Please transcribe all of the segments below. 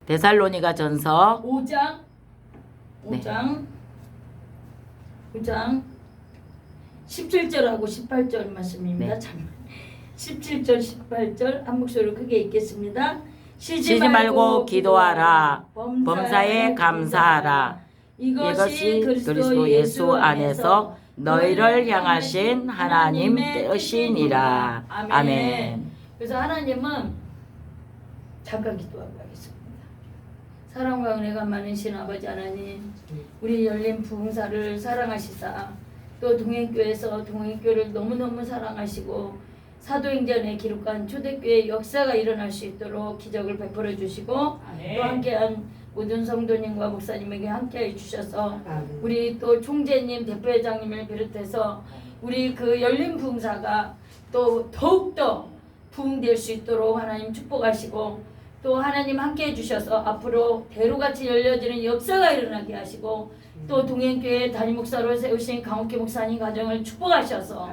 데살로니가 전서 5장 네. 5장 17절하고 18절 말씀입니다. 네. 참 17절 18절 한 목소리로 크게 읽겠습니다. 쉬지 말고 기도하라. 범사에 감사하라. 이것이 그리스도 예수 안에서 너희를 향하신 하나님의 뜻이니라. 아멘. 그래서 하나님은 잠깐 기도하고 하겠습니다. 사랑과 은혜가 많으신 아버지 하나님, 우리 열린 부흥사를 사랑하시사 또 동행교회에서 동행교회를 너무너무 사랑하시고 사도행전에 기록한 초대교회 역사가 일어날 수 있도록 기적을 베풀어 주시고 또 함께한 모든 성도님과 목사님에게 함께해 주셔서 우리 또 총재님, 대표회장님을 비롯해서 우리 그 열린 부흥사가 또 더욱더 부흥될 수 있도록 하나님 축복하시고 또 하나님 함께해 주셔서 앞으로 대로같이 열려지는 역사가 일어나게 하시고 또 동행교회 담임 목사로 세우신 강옥희 목사님 가정을 축복하셔서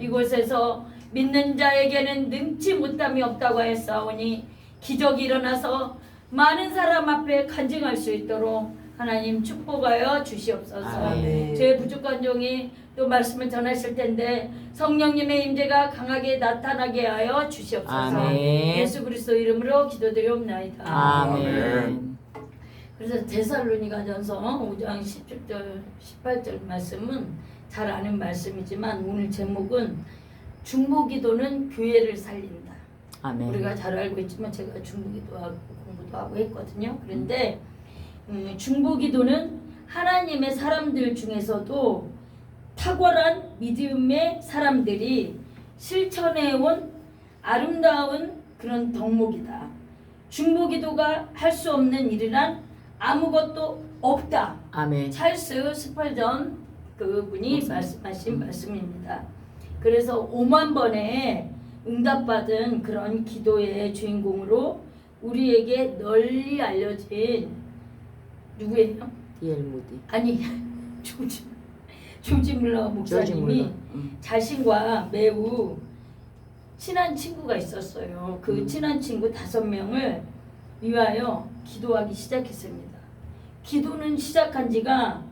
이곳에서 믿는 자에게는 능치 못함이 없다고 하였사오니 기적이 일어나서 많은 사람 앞에 간증할 수 있도록 하나님 축복하여 주시옵소서. 아멘. 제 부족한 종이 또 말씀을 전하실 텐데 성령님의 임재가 강하게 나타나게 하여 주시옵소서. 아멘. 예수 그리스도 이름으로 기도드리옵나이다. 아멘. 그래서 데살로니가전서 5장 17절 18절 말씀은 잘 아는 말씀이지만 오늘 제목은 중보기도는 교회를 살린다. 아멘. 우리가 잘 알고 있지만 제가 중보기도하고 공부도 하고 했거든요. 그런데 중보기도는 하나님의 사람들 중에서도 탁월한 믿음의 사람들이 실천해온 아름다운 그런 덕목이다. 중보기도가 할 수 없는 일이란 아무것도 없다. 아멘. 찰스 스펄전 그분이 말씀하신 말씀입니다. 그래서 5만 번의 응답받은 그런 기도의 주인공으로 우리에게 널리 알려진 누구예요? 디엘 무디. 아니 조지 물러 목사님이 자신과 매우 친한 친구가 있었어요. 그 친한 친구 5명을 위하여 기도하기 시작했습니다. 기도는 시작한 지가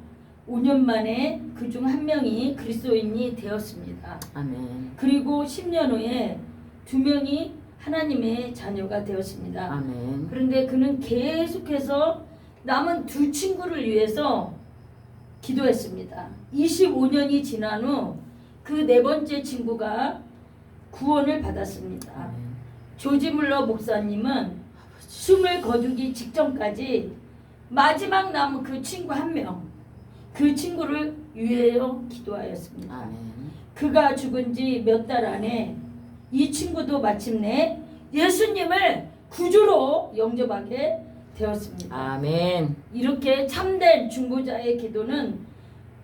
5년 만에 그중 한 명이 그리스도인이 되었습니다. 아멘. 그리고 10년 후에 2명이 하나님의 자녀가 되었습니다. 아멘. 그런데 그는 계속해서 남은 2 친구를 위해서 기도했습니다. 25년이 지난 후 그 4번째 친구가 구원을 받았습니다. 아멘. 조지 물러 목사님은 숨을 거두기 직전까지 마지막 남은 그 친구 1명, 그 친구를 위하여 기도하였습니다. 아멘. 그가 죽은 지 몇 달 안에 이 친구도 마침내 예수님을 구주로 영접하게 되었습니다. 아멘. 이렇게 참된 중보자의 기도는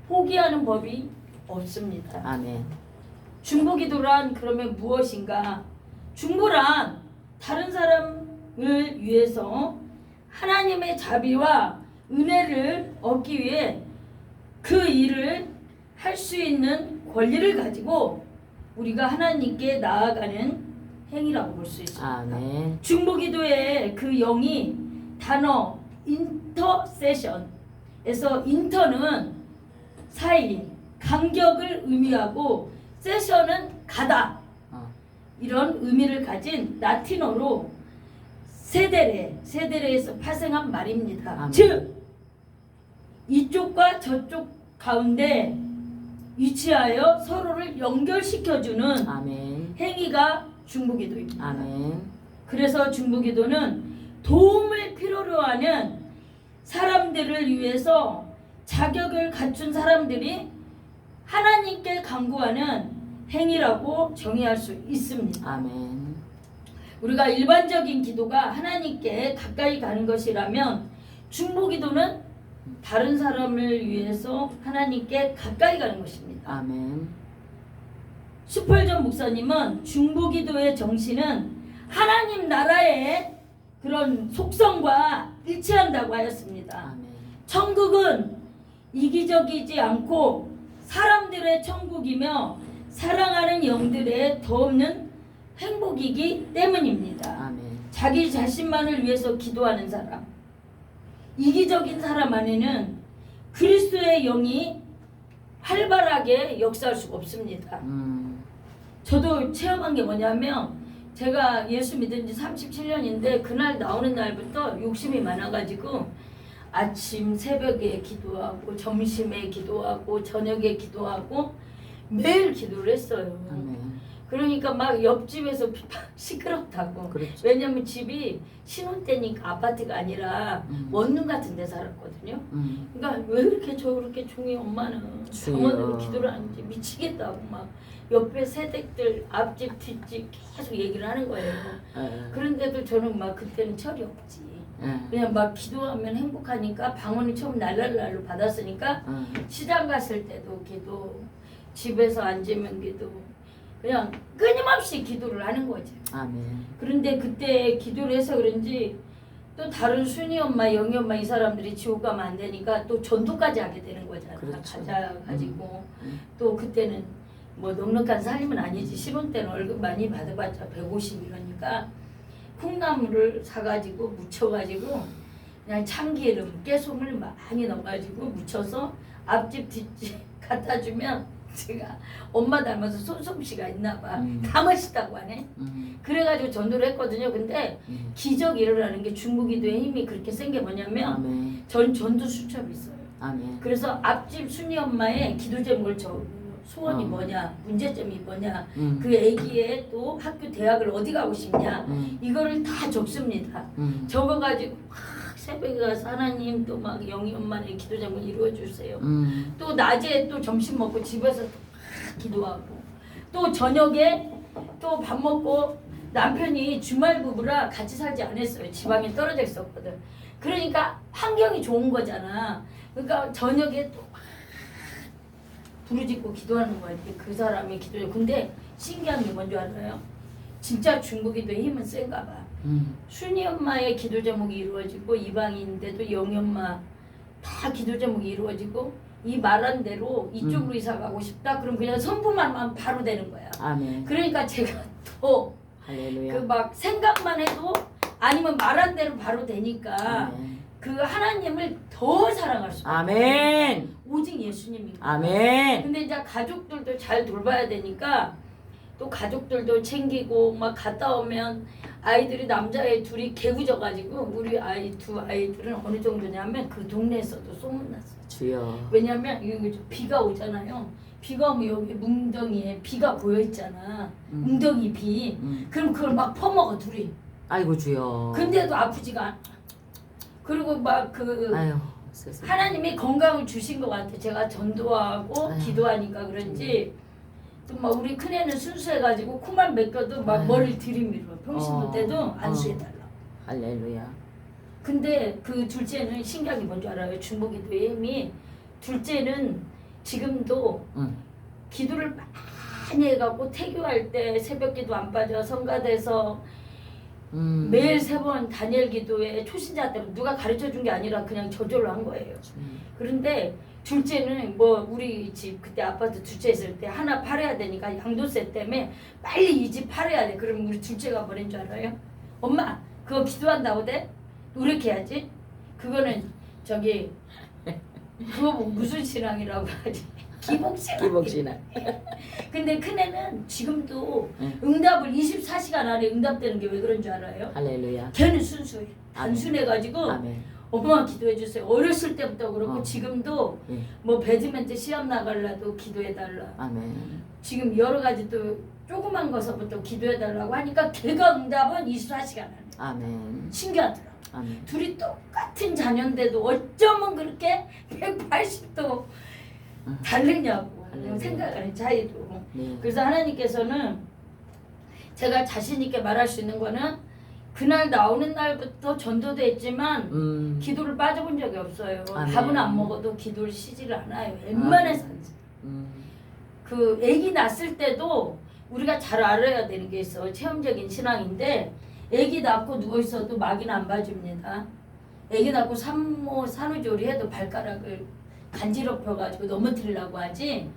포기하는 법이 없습니다. 아멘. 중보기도란 그러면 무엇인가? 중보란 다른 사람을 위해서 하나님의 자비와 은혜를 얻기 위해 그 일을 할 수 있는 권리를 가지고 우리가 하나님께 나아가는 행위라고 볼 수 있습니다. 아멘. 중보기도의 그 영이 단어 인터세션에서 인터는 사이, 간격을 의미하고 세션은 가다 이런 의미를 가진 라틴어로 세데레에서 파생한 말입니다. 아멘. 즉 이쪽과 저쪽 가운데 위치하여 서로를 연결시켜주는 아멘. 행위가 중보기도입니다. 아멘. 그래서 중보기도는 도움을 필요로 하는 사람들을 위해서 자격을 갖춘 사람들이 하나님께 간구하는 행위라고 정의할 수 있습니다. 아멘. 우리가 일반적인 기도가 하나님께 가까이 가는 것이라면 중보기도는 다른 사람을 위해서 하나님께 가까이 가는 것입니다. 아멘. 스펄전 목사님은 중보기도의 정신은 하나님 나라의 그런 속성과 일치한다고 하였습니다. 아멘. 천국은 이기적이지 않고 사람들의 천국이며 사랑하는 영들의 더없는 행복이기 때문입니다. 아멘. 자기 자신만을 위해서 기도하는 사람, 이기적인 사람 안에는 그리스도의 영이 활발하게 역사할 수가 없습니다. 저도 체험한 게 뭐냐면 제가 예수 믿은 지 37년인데 그날 나오는 날부터 욕심이 많아가지고 아침 새벽에 기도하고 점심에 기도하고 저녁에 기도하고 매일 기도를 했어요. 아멘. 그러니까 막 옆집에서 시끄럽다고. 그렇죠. 왜냐면 집이 신혼 때니까 아파트가 아니라 원룸 같은 데 살았거든요. 그러니까 왜 그렇게 저렇게 종이 엄마는 주여. 잠원으로 기도를 하는지 미치겠다고 막 옆에 새댁들 앞집 뒷집 계속 얘기를 하는 거예요. 그런데도 저는 막 그때는 철이 없지. 그냥 막 기도하면 행복하니까 방언을 처음 날랄날로 받았으니까 시장 갔을 때도 기도, 집에서 앉으면 기도, 그냥 끊임없이 기도를 하는 거지. 아멘. 그런데 그때 기도를 해서 그런지 또 다른 순이 엄마, 영희 엄마 이 사람들이 지옥 가면 안 되니까 또 전도까지 하게 되는 거잖아. 그렇죠. 가자 가지고 또 그때는 뭐 넉넉한 살림은 아니지. 신혼 때는 월급 많이 받아봤자 150 이러니까 콩나물을 사가지고 묻혀가지고 그냥 참기름, 깨소금을 많이 넣어가지고 묻혀서 앞집 뒷집 갖다 주면 제가 엄마 닮아서 손솜씨가 있나 봐. 다 맛있다고 하네. 그래가지고 전도를 했거든요. 근데 기적이 일어나는 게 중부기도의 힘이 그렇게 센 게 뭐냐면 아멘. 전도 수첩이 있어요. 아멘. 그래서 앞집 순이 엄마의 기도 제목을 적어요. 소원이 어. 뭐냐, 문제점이 뭐냐, 음. 그 애기의 또 학교 대학을 어디 가고 싶냐, 이거를 다 적습니다. 적어가지고 막 새벽에 가서 하나님 또 막 영희 엄마의 기도 제목 이루어주세요. 또 낮에 또 점심 먹고 집에서 또 막 기도하고 또 저녁에 또 밥 먹고 남편이 주말 부부라 같이 살지 않았어요. 지방에 떨어져 있었거든. 그러니까 환경이 좋은 거잖아. 그러니까 저녁에 또 막 부르짖고 기도하는 거야. 그 사람이 기도해. 근데 신기한 게 뭔지 알아요? 진짜 중국기도의 힘은 센가 봐. 순이 엄마의 기도 제목이 이루어지고 이방인인데도 영희 엄마 다 기도 제목이 이루어지고 이 말한 대로 이쪽으로 이사 가고 싶다. 그럼 그냥 선포만 하면 바로 되는 거야. 아멘. 그러니까 제가 또 그 할렐루야. 막 생각만 해도 아니면 말한 대로 바로 되니까 아멘. 그 하나님을 더 사랑할 수 있어요. 아멘. 오직 예수님이. 아멘. 근데 이제 가족들도 잘 돌봐야 되니까 또 가족들도 챙기고 막 갔다 오면 아이들이 남자애 둘이 개구져가지고 우리 아이 두 아이들은 어느 정도냐면 그 동네에서도 소문났어요. 주여. 왜냐면 여기 비가 오잖아요. 비가 오면 여기 뭉덩이에 비가 고여 있잖아. 뭉덩이 비. 그럼 그걸 막 퍼먹어 둘이. 아이고 주여. 근데도 아프지가 않아. 그리고 막 그 아유 세상에. 하나님이 건강을 주신 것 같아. 제가 전도하고 아유. 기도하니까 그런지 또 막 우리 큰애는 순수해가지고 코만 맡겨도 막 아유. 머리를 들이밀어. 평신도 때도 안수해달라. 할렐루야. 근데 그 둘째는 신기한 게 뭔지 알아요? 중보기도의 힘이 둘째는 지금도 기도를 많이 해갖고 태교할 때 새벽기도 안 빠져 성가대서 매일 3번 다니엘 기도에 초신자 때는 누가 가르쳐준 게 아니라 그냥 저절로 한 거예요. 그런데 둘째는 뭐 우리 집 그때 아파트 둘째 있을 때 하나 팔아야 되니까 양도세 때문에 빨리 이 집 팔아야 돼. 그럼 우리 둘째가 뭐랬는 줄 알아요? 엄마 그거 기도한다고 돼? 노력해야지. 그거는 저기 그거 뭐 무슨 신앙이라고 하지? 기복신앙. 기복신앙. 근데 큰애는 지금도 응. 응답을 24시간 안에 응답되는 게 왜 그런 줄 알아요? 할렐루야. 걔는 순수해. 단순해가지고 아멘. 엄마 기도해 주세요. 어렸을 때부터 그렇고 어. 지금도 예. 뭐 배드민턴 시합 나가려도 기도해달라. 아멘. 지금 여러 가지 또 조그만 것서부터 기도해달라고 하니까 걔가 응답은 24시간 안에. 아멘. 신기하더라. 아멘. 둘이 똑같은 자녀인데도 어쩌면 그렇게 180도 다르냐고 할렐루야. 생각하는 차이도. 네. 그래서 하나님께서는 제가 자신 있게 말할 수 있는 거는 그날 나오는 날부터 전도도 했지만 기도를 빠져본 적이 없어요. 아멘. 밥은 안 먹어도 기도를 쉬지를 않아요. 웬만해서 안 지. 그 아기 낳았을 때도 우리가 잘 알아야 되는 게 있어. 체험적인 신앙인데 아기 낳고 누워 있어도 마귀는 안 봐줍니다. 아기 낳고 산모 산후조리 해도 발가락을 간지럽혀가지고 넘어뜨리려고 하지.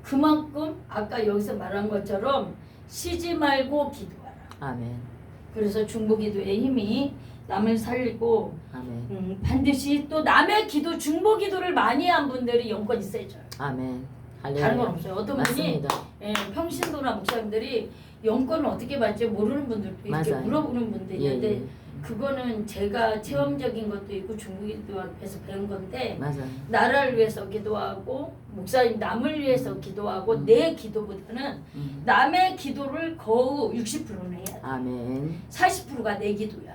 그만큼 아까 여기서 말한 것처럼 쉬지 말고 기도하라. 아멘. 그래서 중보기도의 힘이 남을 살리고 아멘. 반드시 또 남의 기도 중보 기도를 많이 한 분들이 영권이 세져요. 아멘. 다른 건 할렐루야. 없어요. 어떤 맞습니다. 분이 평신도나 목사님들이 영권을 어떻게 받지 모르는 분들도 이렇게 맞아요. 물어보는 분도 예, 있는데 예. 그거는 제가 체험적인 것도 있고 중보기도 앞에서 배운 건데 맞아요. 나라를 위해서 기도하고 목사님 남을 위해서 기도하고 내 기도보다는 남의 기도를 거의 60%는 해야 돼. 아멘. 40%가 내 기도야.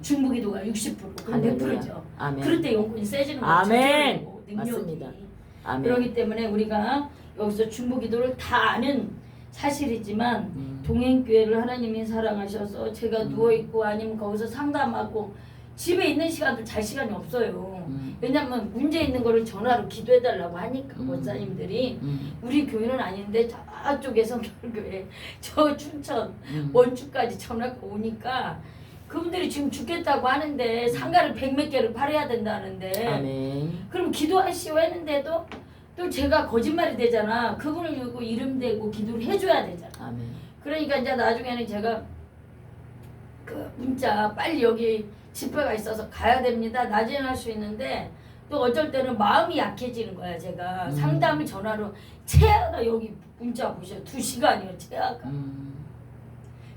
중보기도가 60%. 그럼 몇 할렐루야. 프로죠? 아멘. 그럴 때 영권이 세지는 거죠. 아멘. 실제로 능력이. 맞습니다. 아멘. 그렇기 때문에 우리가 여기서 중보기도를 다 아는 사실이지만 동행교회를 하나님이 사랑하셔서 제가 누워있고 아니면 거기서 상담하고 집에 있는 시간도 잘 시간이 없어요. 왜냐면 문제 있는 거를 전화로 기도해달라고 하니까 원사님들이 우리 교회는 아닌데 저쪽에 성결교회 저 춘천 원주까지 전화가 오니까 그분들이 지금 죽겠다고 하는데 상가를 100몇 개를 팔아야 된다는데 아멘. 그럼 기도하시오 했는데도 또 제가 거짓말이 되잖아. 그분을 위고 이름 대고 기도를 해줘야 되잖아. 아멘. 그러니까 이제 나중에는 제가 그 문자 빨리 여기 집회가 있어서 가야 됩니다. 낮에는 할 수 있는데 또 어쩔 때는 마음이 약해지는 거야. 제가 상담을 전화로 채아가 여기 문자 보셔 2시간이요 채아가.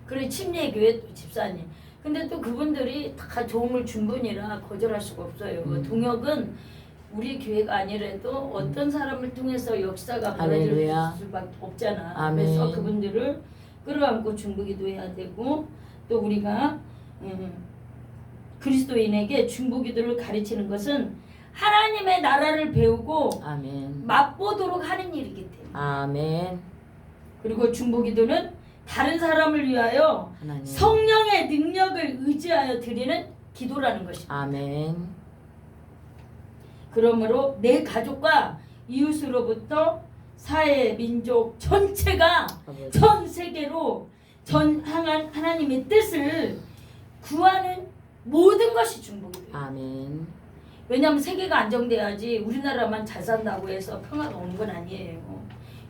그래 침례교회 또 집사님. 근데 또 그분들이 다 도움을 준 분이라 거절할 수가 없어요. 동역은 우리 교회가 아니라도 어떤 사람을 통해서 역사가 벌어질 할렐루야. 수밖에 없잖아. 아멘. 그래서 그분들을 끌어안고 중보기도 해야 되고 또 우리가 그리스도인에게 중보기도를 가르치는 것은 하나님의 나라를 배우고 아멘. 맛보도록 하는 일이기 때문에. 아멘. 그리고 중보기도는 다른 사람을 위하여 하나님. 성령의 능력을 의지하여 드리는 기도라는 것입니다. 아멘. 그러므로 내 가족과 이웃으로부터 사회, 민족 전체가 아버지. 전 세계로 향한 하나님의 뜻을 구하는 모든 것이 중보기도예요. 아멘. 왜냐하면 세계가 안정돼야지 우리나라만 잘 산다고 해서 평화가 오는 건 아니에요.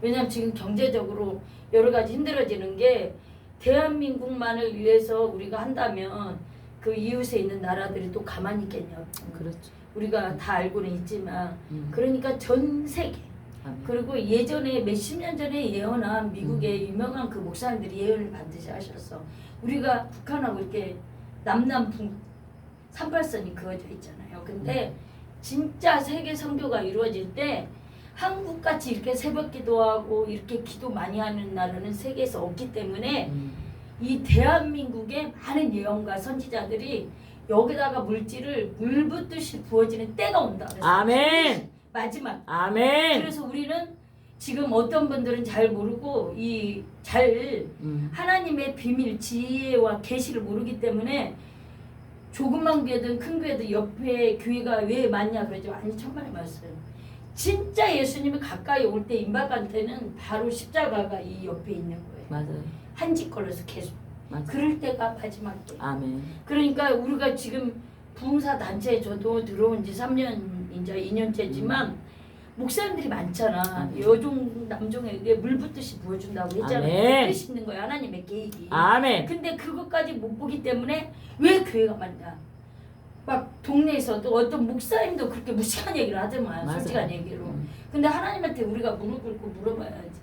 왜냐하면 지금 경제적으로 여러 가지 힘들어지는 게 대한민국만을 위해서 우리가 한다면 그 이웃에 있는 나라들이 또 가만히 있겠냐고. 그렇죠. 우리가 다 알고는 있지만 그러니까 전 세계 아멘. 그리고 예전에 몇십 년 전에 예언한 미국의 유명한 그 목사님들이 예언을 반드시 하셨어. 우리가 북한하고 이렇게 남남북 38선이 그어져 있잖아요. 근데 진짜 세계 선교가 이루어질 때 한국같이 이렇게 새벽 기도하고 이렇게 기도 많이 하는 나라는 세계에서 없기 때문에 이 대한민국의 많은 예언가 선지자들이 여기다가 물질을 물 붓듯이 부어지는 때가 온다. 그래서 아멘. 마지막. 아멘. 그래서 우리는 지금 어떤 분들은 잘 모르고 잘 하나님의 비밀 지혜와 계시를 모르기 때문에 조그만 교회든 큰 교회든 옆에 교회가 왜 많냐 그러죠. 아니 천만의 말씀. 진짜 예수님이 가까이 올 때 임박할 때는 바로 십자가가 이 옆에 있는 거예요. 맞아요. 한 집 걸려서 계속. 맞아요. 그럴 때가 마지막 때. 아멘. 그러니까 우리가 지금 부흥사 단체에 저도 들어온 지 3년 이제 2년째지만 목사님들이 많잖아. 여종 남종에게 물 붓듯이 부어준다고 했잖아. 아멘. 뜻이 있는 거야 하나님의 계획이. 아멘. 근데 그것까지 못 보기 때문에 왜 교회가 많냐. 막 동네에서도 어떤 목사님도 그렇게 무식한 얘기를 하더만. 맞아요. 솔직한 얘기로. 근데 하나님한테 우리가 무릎 꿇고 물어봐야지.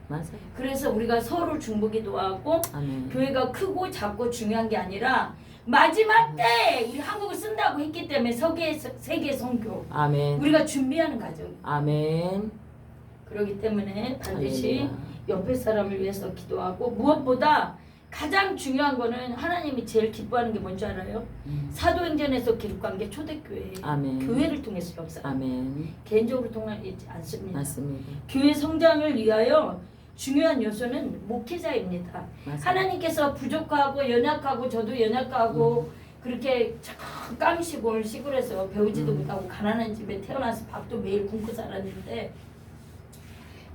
맞아요. 그래서 우리가 서로 중보기도 하고 아멘. 교회가 크고 작고 중요한 게 아니라 마지막 때 우리 한국을 쓴다고 했기 때문에 세계 선교 아멘. 우리가 준비하는 과정. 아멘. 그렇기 때문에 반드시 할렐루야. 옆에 사람을 위해서 기도하고 무엇보다 가장 중요한 거는 하나님이 제일 기뻐하는 게 뭔지 알아요? 사도행전에서 기록한 게 초대교회. 아멘. 교회를 통해서 역사. 아멘. 개인적으로 통하지 않습니다. 맞습니다. 교회 성장을 위하여 중요한 요소는 목회자입니다. 맞아요. 하나님께서 부족하고 연약하고 저도 연약하고 그렇게 참 깜시골 시골에서 배우지도 못하고 가난한 집에 태어나서 밥도 매일 굶고 살았는데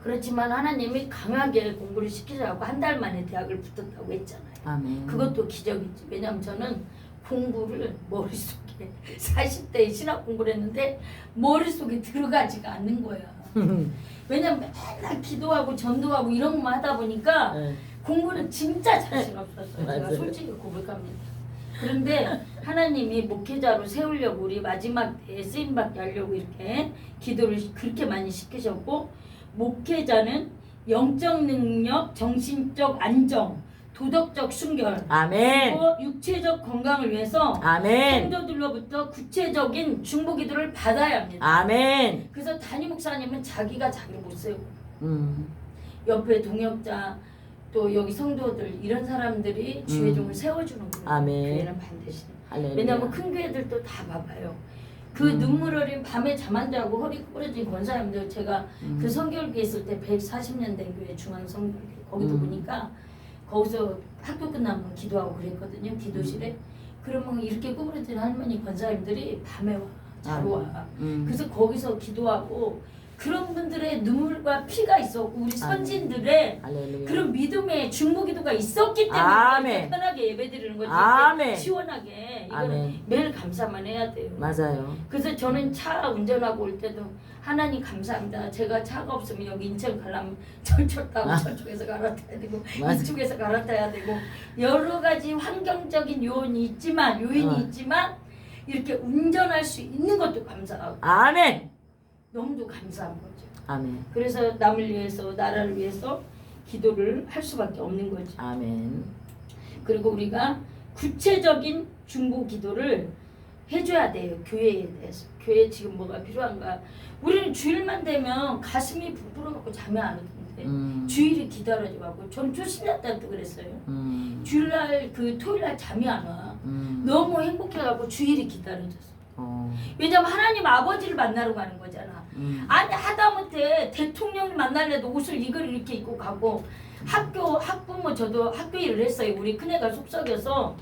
그렇지만 하나님이 강하게 공부를 시키자고 한 달 만에 대학을 붙었다고 했잖아요. 아멘. 그것도 기적이지. 왜냐면 저는 공부를 머릿속에 40대에 신학 공부를 했는데 머릿속에 들어가지가 않는 거야. 왜냐면 맨날 기도하고 전도하고 이런 것만 하다 보니까 네. 공부는 진짜 자신 없었어요. 제가 맞아요. 솔직히 고백합니다. 그런데 하나님이 목회자로 세우려고 우리 마지막 때에 쓰임받게 하려고 이렇게 기도를 그렇게 많이 시키셨고, 목회자는 영적 능력, 정신적 안정, 도덕적 순결, 아멘. 그리고 육체적 건강을 위해서 아멘. 성도들로부터 구체적인 중보기도를 받아야 합니다. 아멘. 그래서 담임 목사님은 자기가 자기를 못 세우고 음. 옆에 동역자 또 여기 성도들 이런 사람들이 주의 종을 세워주는 거예요. 아멘. 교회는 반드시. 할렐루야. 왜냐하면 큰 교회들도 다 봐봐요. 그 눈물 흘린 밤에 잠 안 자고 허리 부러진 권사님들, 제가 그 성결교회 있을 때 140년 된 교회 중앙 성결교회 거기도 보니까 거기서 학교 끝나면 기도하고 그랬거든요. 기도실에. 그러면 이렇게 구부러진 할머니 권사님들이 밤에 와, 자러 와. 그래서 거기서 기도하고, 그런 분들의 눈물과 피가 있었고 우리 선진들의 할렐루야. 그런 믿음의 중보기도가 있었기 때문에 아멘. 편하게 예배드리는 거지. 아멘. 시원하게 이거는 아멘. 매일 감사만 해야 돼요. 맞아요. 그래서 저는 차 운전하고 올 때도 하나님 감사합니다. 제가 차가 없으면 여기 인천 가려면 전철 타고 저쪽에서 갈아타야 되고 맞아. 이쪽에서 갈아타야 되고 여러 가지 환경적인 요인이 있지만 이렇게 운전할 수 있는 것도 감사하고 아멘. 너무도 감사한 거죠. 아멘. 그래서 남을 위해서 나라를 위해서 기도를 할 수밖에 없는 거죠. 아멘. 그리고 우리가 구체적인 중보 기도를 해줘야 돼요. 교회에 대해서. 교회에 지금 뭐가 필요한가. 우리는 주일만 되면 가슴이 부풀어갖고 잠이 안 오던데 주일이 기다려져갖고 전 초신자 때도 그랬어요. 주일날 그 토요일날 잠이 안 와. 너무 행복해갖고 주일이 기다려졌어. 왜냐면 하나님 아버지를 만나러 가는 거잖아. 아니 하다못해 대통령을 만나려도 옷을 이걸 이렇게 입고 가고, 학부모 저도 학교 일을 했어요. 우리 큰애가 속썩여서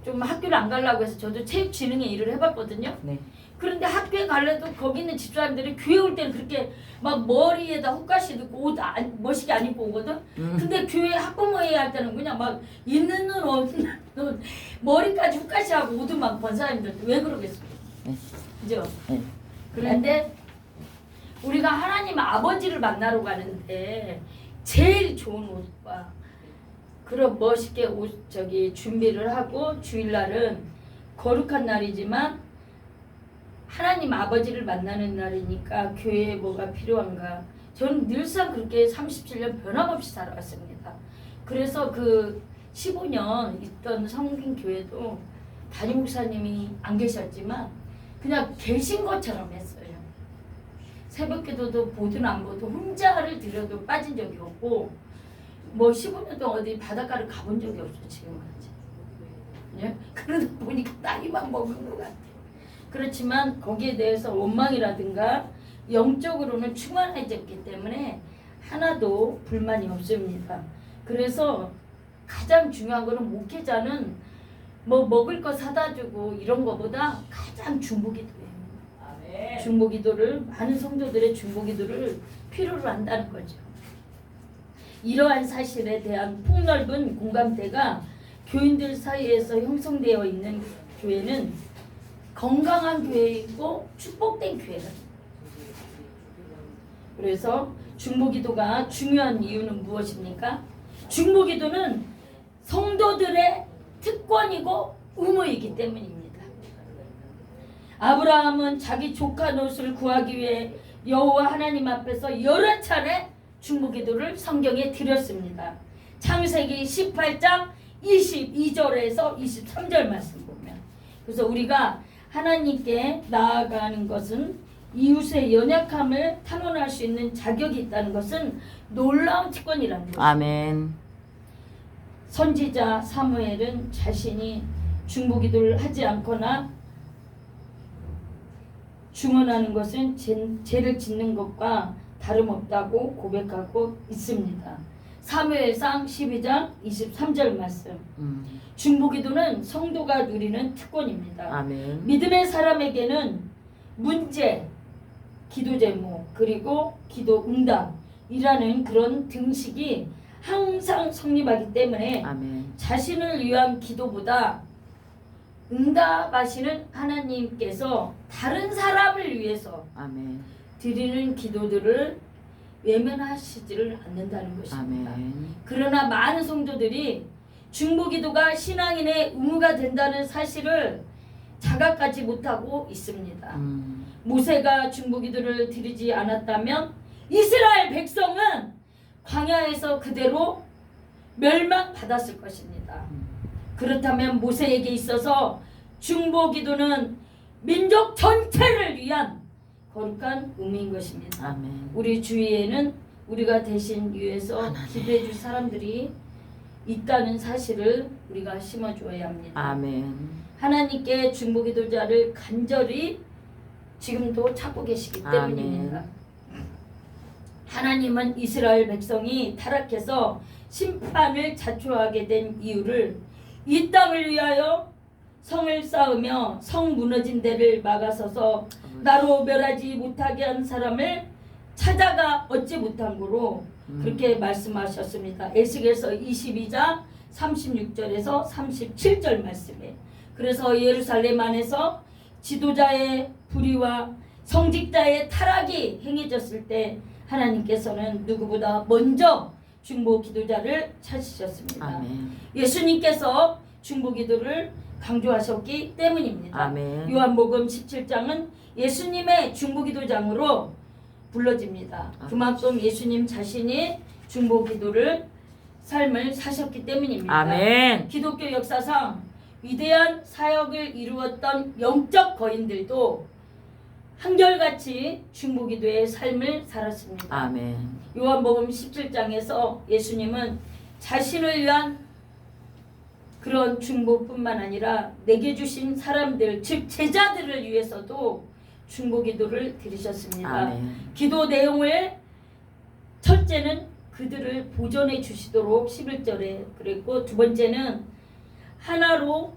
좀 학교를 안 가려고 해서 저도 체육진흥회 일을 해봤거든요. 네. 그런데 학교에 갈래도 거기 있는 집사람들이 교회 올 때는 그렇게 막 머리에다 훅가시 넣고 옷 멋있게 안 입고 오거든. 근데 교회 학부모회 할 때는 그냥 막 있는 눈 없는 눈 머리까지 훅가시 하고 오도 막 권사님들 왜 그러겠어요? 네. 그죠? 네. 그런데 우리가 하나님 아버지를 만나러 가는데 제일 좋은 옷과 그런 멋있게 옷 준비를 하고, 주일날은 거룩한 날이지만 하나님 아버지를 만나는 날이니까 교회에 뭐가 필요한가. 저는 늘상 그렇게 37년 변함없이 살아왔습니다. 그래서 그 15년 있던 성균교회도 담임 목사님이 안 계셨지만 그냥 계신 것처럼 했어요. 새벽기도도 보든 안 보든 혼자를 드려도 빠진 적이 없고, 뭐 15년 동안 어디 바닷가를 가본 적이 없어 지금까지. 예? 그러다 보니까 나이만 먹은 것 같아요. 그렇지만 거기에 대해서 원망이라든가 영적으로는 충만해졌기 때문에 하나도 불만이 없습니다. 그래서 가장 중요한 거는 목회자는 뭐 먹을 거 사다 주고 이런 거보다 가장 중보기도예요. 중보기도를, 많은 성도들의 중보기도를 필요로 한다는 거죠. 이러한 사실에 대한 폭넓은 공감대가 교인들 사이에서 형성되어 있는 교회는 건강한 교회이고 축복된 교회다. 그래서 중보기도가 중요한 이유는 무엇입니까? 중보기도는 성도들의 특권이고 의무이기 때문입니다. 아브라함은 자기 조카 롯을 구하기 위해 여호와 하나님 앞에서 여러 차례 중보기도를 성경에 드렸습니다. 창세기 18장 22절에서 23절 말씀 보면, 그래서 우리가 하나님께 나아가는 것은 이웃의 연약함을 탄원할 수 있는 자격이 있다는 것은 놀라운 특권이라는 거죠. 아멘. 선지자 사무엘은 자신이 중보기도를 하지 않거나 중언하는 것은 죄를 짓는 것과 다름없다고 고백하고 있습니다. 사무엘상 12장 23절 말씀. 중보기도는 성도가 누리는 특권입니다. 아멘. 믿음의 사람에게는 문제, 기도 제목, 그리고 기도 응답이라는 그런 등식이 항상 성립하기 때문에 아멘. 자신을 위한 기도보다 응답하시는 하나님께서 다른 사람을 위해서 아멘. 드리는 기도들을 외면하시지를 않는다는 것입니다. 아멘. 그러나 많은 성도들이 중보기도가 신앙인의 의무가 된다는 사실을 자각하지 못하고 있습니다. 모세가 중보기도를 드리지 않았다면 이스라엘 백성은 광야에서 그대로 멸망받았을 것입니다. 그렇다면 모세에게 있어서 중보기도는 민족 전체를 위한 거룩한 의미인 것입니다. 아멘. 우리 주위에는 우리가 대신 위해서 하나님. 기도해 줄 사람들이 있다는 사실을 우리가 심어줘야 합니다. 아멘. 하나님께 중보기도자를 간절히 지금도 찾고 계시기 아멘. 때문입니다. 하나님은 이스라엘 백성이 타락해서 심판을 자초하게 된 이유를 이 땅을 위하여 성을 쌓으며 성 무너진 데를 막아서서 나로 멸하지 못하게 한 사람을 찾아가 얻지 못한 거로 그렇게 말씀하셨습니다. 에스겔서 22장 36절에서 37절 말씀에. 그래서 예루살렘 안에서 지도자의 불의와 성직자의 타락이 행해졌을 때 하나님께서는 누구보다 먼저 중보기도자를 찾으셨습니다. 아멘. 예수님께서 중보기도를 강조하셨기 때문입니다. 아멘. 요한복음 17장은 예수님의 중보기도장으로 불러집니다. 그만큼 예수님 자신이 중보기도를 삶을 사셨기 때문입니다. 아멘. 기독교 역사상 위대한 사역을 이루었던 영적 거인들도 한결같이 중보기도의 삶을 살았습니다. 아멘. 요한복음 17장에서 예수님은 자신을 위한 그런 중보뿐만 아니라 내게 주신 사람들, 즉 제자들을 위해서도 중보기도를 드리셨습니다. 아멘. 기도 내용을 첫째는 그들을 보존해 주시도록 11절에 그랬고, 두 번째는 하나로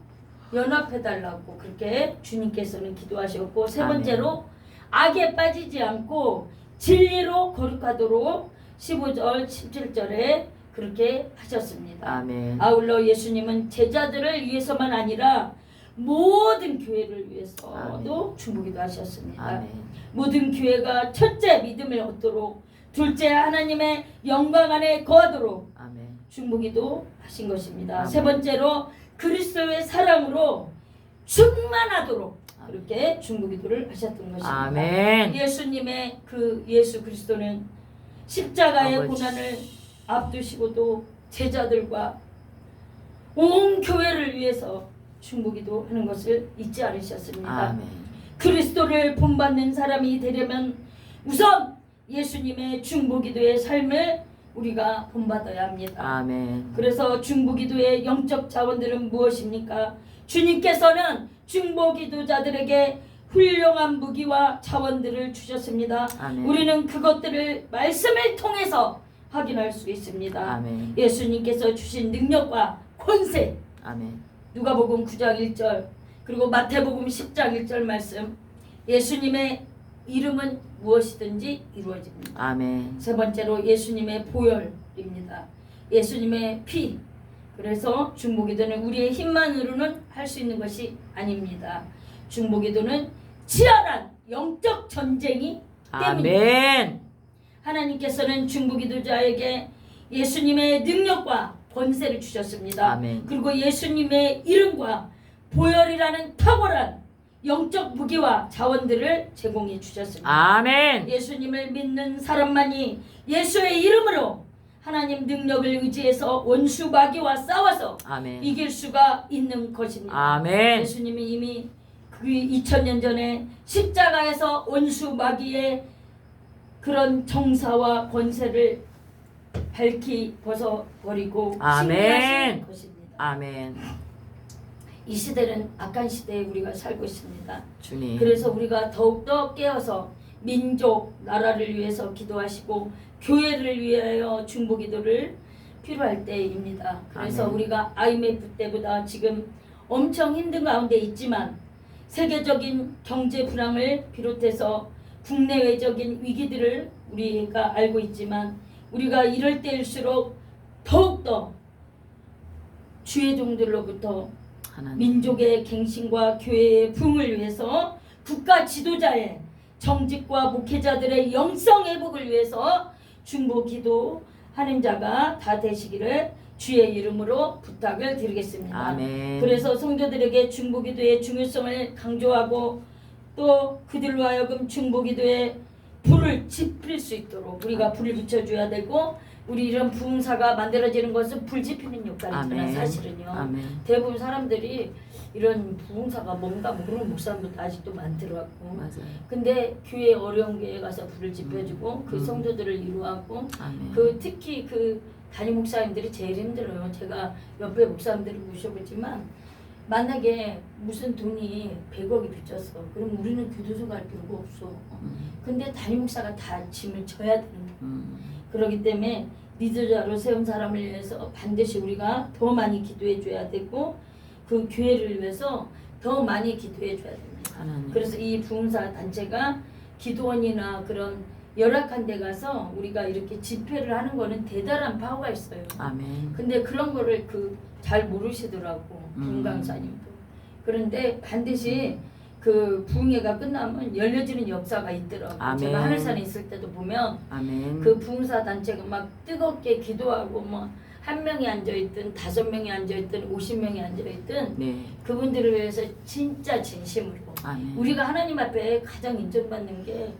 연합해 달라고 그렇게 주님께서는 기도하셨고, 세 번째로 악에 빠지지 않고 진리로 거룩하도록 15절 17절에 그렇게 하셨습니다. 아멘. 아울러 예수님은 제자들을 위해서만 아니라 모든 교회를 위해서도 중보기도 하셨습니다. 아멘. 모든 교회가 첫째 믿음을 얻도록, 둘째 하나님의 영광 안에 거하도록 아멘. 중보기도 하신 것입니다. 아멘. 세 번째로 그리스도의 사랑으로 충만하도록 그렇게 중보기도를 하셨던 것입니다. 아멘. 예수님의 그 예수 그리스도는 십자가의 아버지. 고난을 앞두시고도 제자들과 온 교회를 위해서 중보기도 하는 것을 잊지 않으셨습니다. 아멘. 그리스도를 본받는 사람이 되려면 우선 예수님의 중보기도의 삶을 우리가 본받아야 합니다. 아멘. 그래서 중보기도의 영적 자원들은 무엇입니까? 주님께서는 중보기도자들에게 훌륭한 무기와 자원들을 주셨습니다. 아멘. 우리는 그것들을 말씀을 통해서 확인할 수 있습니다. 아멘. 예수님께서 주신 능력과 권세, 아멘. 누가복음 9장 1절 그리고 마태복음 10장 1절 말씀, 예수님의 이름은 무엇이든지 이루어집니다. 아멘. 세 번째로 예수님의 보혈입니다. 예수님의 피. 그래서 중보기도는 우리의 힘만으로는 할 수 있는 것이 아닙니다. 중보기도는 치열한 영적 전쟁이 때문입니다. 아멘. 하나님께서는 중보기도자에게 예수님의 능력과 권세를 주셨습니다. 아멘. 그리고 예수님의 이름과 보혈이라는 탁월한 영적 무기와 자원들을 제공해 주셨습니다. 아멘. 예수님을 믿는 사람만이 예수의 이름으로 하나님 능력을 의지해서 원수 마귀와 싸워서 아멘. 이길 수가 있는 것입니다. 아멘. 예수님이 이미 그 2000년 전에 십자가에서 원수 마귀의 그런 정사와 권세를 밝히 벗어버리고 아멘. 승리하신 것입니다. 아멘. 이 시대는 악한 시대에 우리가 살고 있습니다. 주님. 그래서 우리가 더욱더 깨어서 민족, 나라를 위해서 기도하시고 교회를 위하여 중보기도를 필요할 때입니다. 그래서 아멘. 우리가 IMF 때보다 지금 엄청 힘든 가운데 있지만 세계적인 경제 불황을 비롯해서 국내외적인 위기들을 우리가 알고 있지만 우리가 이럴 때일수록 더욱더 주의 종들로부터 하나님. 민족의 갱신과 교회의 부흥을 위해서 국가 지도자의 정직과 목회자들의 영성 회복을 위해서 중보기도 하는 자가 다 되시기를 주의 이름으로 부탁을 드리겠습니다. 아멘. 그래서 성도들에게 중보기도의 중요성을 강조하고 또 그들로 하여금 중보기도에 불을 지필 수 있도록 우리가 불을 붙여줘야 되고 우리 이런 부흥사가 만들어지는 것은 불 지피는 역할이잖아요. 아멘. 사실은요. 아멘. 대부분 사람들이 이런 부흥사가 뭔가 모르는 목사님들도 아직도 많더라고. 맞아요. 근데 교회 어려운 교회 가서 불을 지펴주고 그 음. 성도들을 위로하고 아멘. 그 특히 그 담임 목사님들이 제일 힘들어요. 제가 옆에 목사님들을 모셔보지만 만약에 무슨 돈이 100억이 빚졌어. 그럼 우리는 교도소 갈 필요가 없어. 근데 담임 목사가 다 짐을 져야 되는 거예요. 그렇기 때문에 리더자로 세운 사람을 위해서 반드시 우리가 더 많이 기도해 줘야 되고 그 교회를 위해서 더 많이 기도해 줘야 됩니다. 하나님. 그래서 이 부흥사 단체가 기도원이나 그런 열악한 데 가서 우리가 이렇게 집회를 하는 거는 대단한 파워가 있어요. 아멘. 근데 그런 거를 잘 모르시더라고 부흥 강사님도. 그런데 반드시 그 부흥회가 끝나면 열려지는 역사가 있더라고. 아멘. 제가 하늘산에 있을 때도 보면 아멘. 그 부흥사 단체가 막 뜨겁게 기도하고 뭐 한 명이 앉아있든 5명이 앉아있든 50명이 앉아있든 네. 그분들을 위해서 진짜 진심으로 아멘. 우리가 하나님 앞에 가장 인정받는 게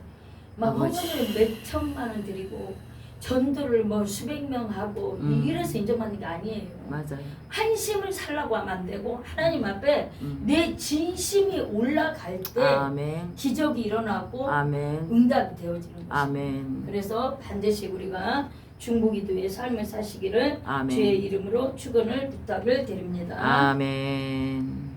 막 아버지. 헌금을 몇 천만 원 드리고 전도를 뭐 수백 명 하고 이래서 인정받는 게 아니에요. 맞아요. 한심을 살라고 하면 안 되고 하나님 앞에 음. 내 진심이 올라갈 때 아멘. 기적이 일어나고 아멘. 응답이 되어지는 거죠. 아멘. 그래서 반드시 우리가 중보기도의 삶을 사시기를 아멘. 주의 이름으로 축원을 부탁을 드립니다. 아멘.